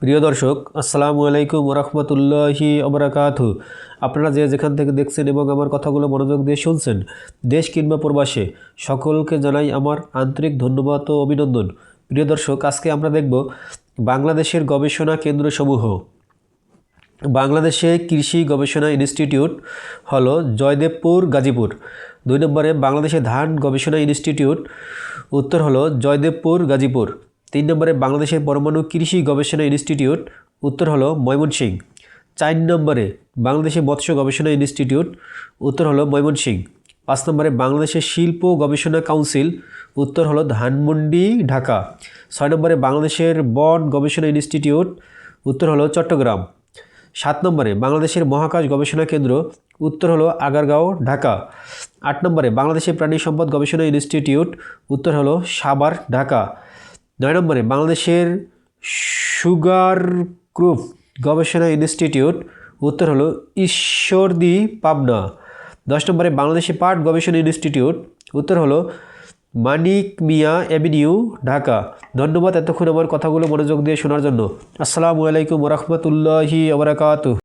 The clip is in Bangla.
প্রিয় দর্শক, আসসালামু আলাইকুম ওরহমতুল্লাহি ওবরাকাতু। আপনারা যেখান থেকে দেখছেন এবং আমার কথাগুলো মনোযোগ দিয়ে শুনছেন, দেশ কিংবা প্রবাসে, সকলকে জানাই আমার আন্তরিক ধন্যবাদ ও অভিনন্দন। প্রিয় দর্শক, আজকে আমরা দেখব বাংলাদেশের গবেষণা কেন্দ্রসমূহ। বাংলাদেশে কৃষি গবেষণা ইনস্টিটিউট হলো জয়দেবপুর, গাজীপুর। 2 নম্বরে বাংলাদেশে ধান গবেষণা ইনস্টিটিউট, উত্তর হলো জয়দেবপুর, গাজীপুর। 3 নম্বরে বাংলাদেশের পরমাণু কৃষি গবেষণা ইনস্টিটিউট, উত্তর হলো ময়মনসিংহ। 4 নম্বরে বাংলাদেশে মৎস্য গবেষণা ইনস্টিটিউট, উত্তর হলো ময়মনসিংহ। 5 নম্বরে বাংলাদেশের শিল্প গবেষণা কাউন্সিল, উত্তর হলো ধানমন্ডি, ঢাকা। 6 নম্বরে বাংলাদেশের বন গবেষণা ইনস্টিটিউট, উত্তর হলো চট্টগ্রাম। 7 নম্বরে বাংলাদেশের মহাকাশ গবেষণা কেন্দ্র, উত্তর হলো আগারগাঁও, ঢাকা। 8 নম্বরে বাংলাদেশের প্রাণী সম্পদ গবেষণা ইনস্টিটিউট, উত্তর হলো সাভার, ঢাকা। 9 নম্বরে বাংলাদেশের সুগার ক্রপ গবেষণা ইনস্টিটিউট, উত্তর হলো ঈশ্বরদী, পাবনা। 10 নম্বরে বাংলাদেশে পাট গবেষণা ইনস্টিটিউট, উত্তর হলো মানিক মিয়া এভিনিউ, ঢাকা। ধন্যবাদ এতক্ষণ আমার কথাগুলো মনোযোগ দিয়ে শোনার জন্য। আসসালামু আলাইকুম ওরহমতুল্লাহি ওবরাকাতুহু।